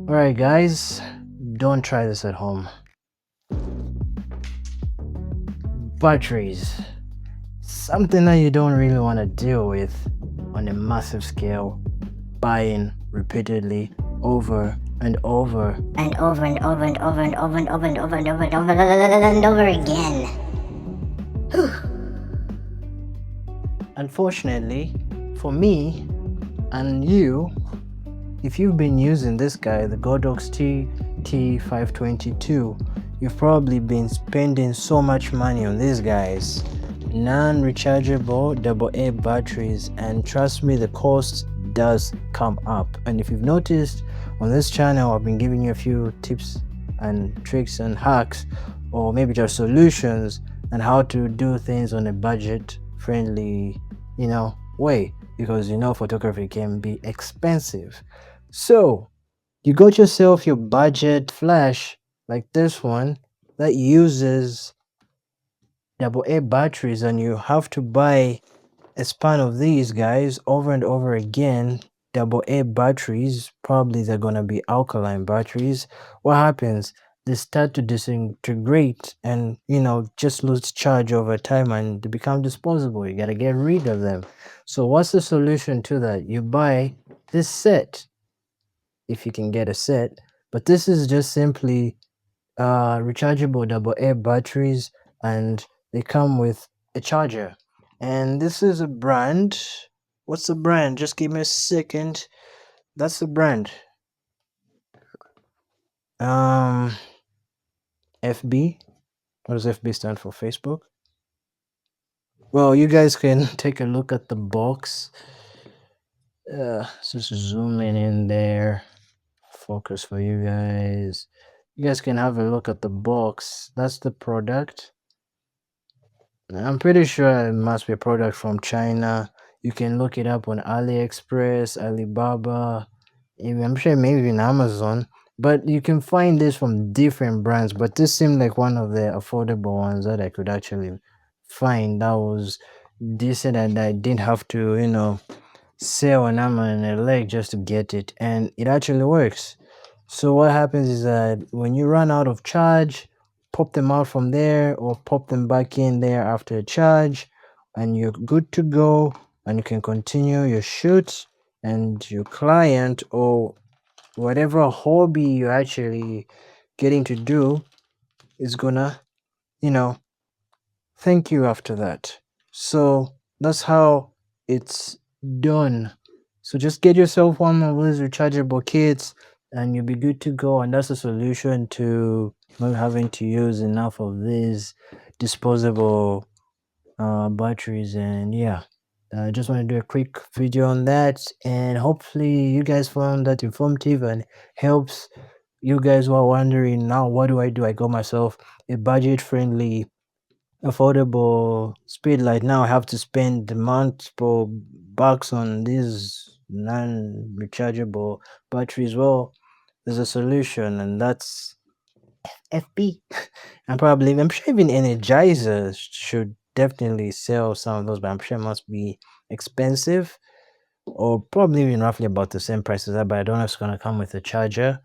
Alright, guys, don't try this at home. Batteries. Something that you don't really want to deal with on a massive scale, buying repeatedly over and over and over and over and over and over and over and over and over and over and over again. Unfortunately, for me and you, if you've been using this guy, the Godox TT522, you've probably been spending so much money on these guys. Non-rechargeable AA batteries, and trust me, the cost does come up. And if you've noticed on this channel, I've been giving you a few tips and tricks and hacks, or maybe just solutions on how to do things on a budget friendly way, because photography can be expensive. So you got yourself your budget flash like this one that uses AA batteries, and you have to buy a span of these guys over and over again. AA batteries, probably they're gonna be alkaline batteries. What happens? They start to disintegrate and just lose charge over time, and they become disposable. You gotta get rid of them. So what's the solution to that? You buy this set if you can get a set, but this is just simply rechargeable AA batteries, and they come with a charger. And this is a brand. What's the brand? Just give me a second. That's the brand. Um, FB. What does FB stand for? Facebook. Well, you guys can take a look at the box. Just zooming in there. Focus for you guys. You guys can have a look at the box. That's the product. I'm pretty sure it must be a product from China. You can look it up on AliExpress, Alibaba, even I'm sure maybe in Amazon. But you can find this from different brands. But this seemed like one of the affordable ones that I could actually find that was decent, and I didn't have to, sell an arm and a leg just to get it. And it actually works. So what happens is that when you run out of charge, pop them out from there or pop them back in there after a charge, and you're good to go, and you can continue your shoot, and your client or whatever hobby you're actually getting to do is gonna, you know, thank you after that. So that's how it's done. So just get yourself one of those rechargeable kits and you'll be good to go. And that's a solution to not having to use enough of these disposable batteries. And yeah, I just want to do a quick video on that, and hopefully you guys found that informative and helps you guys who are wondering now what do. I got myself a budget friendly affordable speed light. Now I have to spend multiple bucks on these non-rechargeable batteries. Well, there's a solution, and that's FB. And probably, I'm sure even Energizer should definitely sell some of those, but I'm sure it must be expensive, or probably even roughly about the same price as that. But I don't know if it's gonna come with a charger.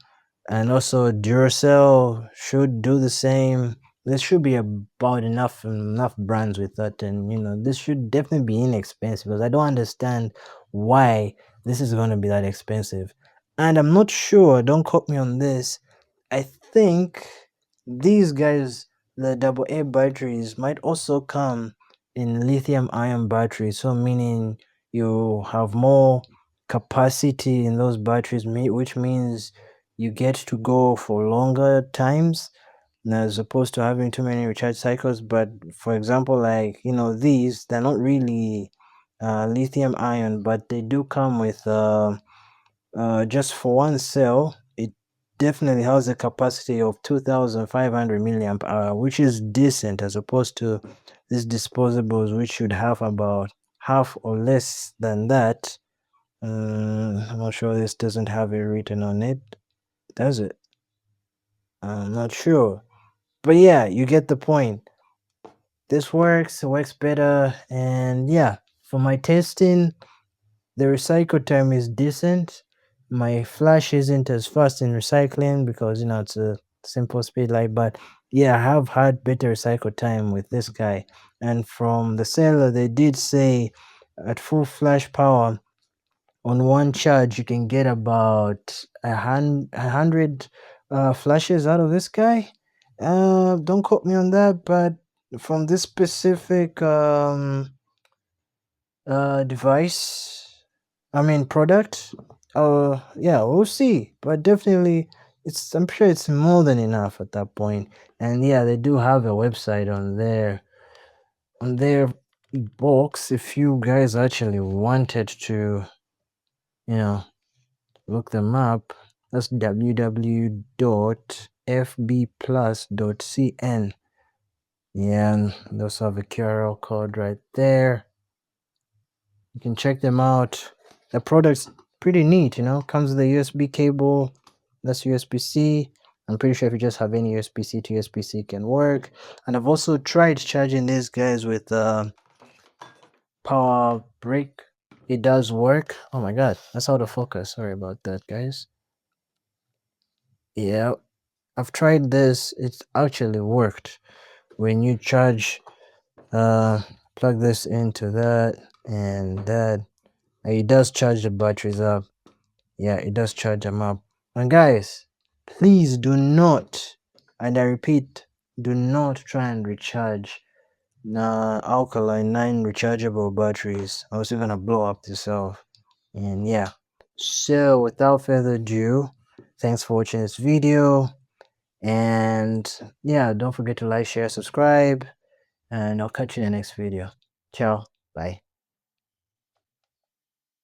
And also Duracell should do the same. There should be about enough brands with that, and this should definitely be inexpensive, because I don't understand why this is going to be that expensive. And I'm not sure, don't quote me on this, I think these guys, the AA batteries, might also come in lithium ion batteries, so meaning you have more capacity in those batteries, which means you get to go for longer times as opposed to having too many recharge cycles. But for example, like these, they're not really lithium ion, but they do come with just for one cell it definitely has a capacity of 2500 milliamp hour, which is decent as opposed to these disposables, which should have about half or less than that. I'm not sure, this doesn't have it written on it, does it? I'm not sure. But yeah, you get the point. This works better. And yeah, for my testing, the recycle time is decent. my flash isn't as fast in recycling because it's a simple speed light, but yeah, I have had better cycle time with this guy. And from the seller, they did say at full flash power on one charge you can get about a hundred flashes out of this guy. Don't quote me on that, but from this specific device, I mean product, yeah, we'll see, but definitely I'm sure it's more than enough at that point. And yeah, they do have a website on their box if you guys actually wanted to, you know, look them up. That's www.fbplus.cn. Yeah, and they also have a QR code right there. You can check them out. The product's pretty neat, comes with a USB cable. That's USB-C. I'm pretty sure if you just have any USB-C to USB-C can work. And I've also tried charging these guys with power brick. It does work. Oh my god, that's out of focus. Sorry about that, guys. Yeah, I've tried this. It's actually worked. When you charge, plug this into that and that, it does charge the batteries up. Yeah, it does charge them up. And guys, please do not, and I repeat, do not try and recharge alkaline 9 rechargeable batteries, or else you're gonna blow up yourself. And yeah, so without further ado, thanks for watching this video. And yeah, don't forget to like, share, subscribe, and I'll catch you in the next video. Ciao. Bye.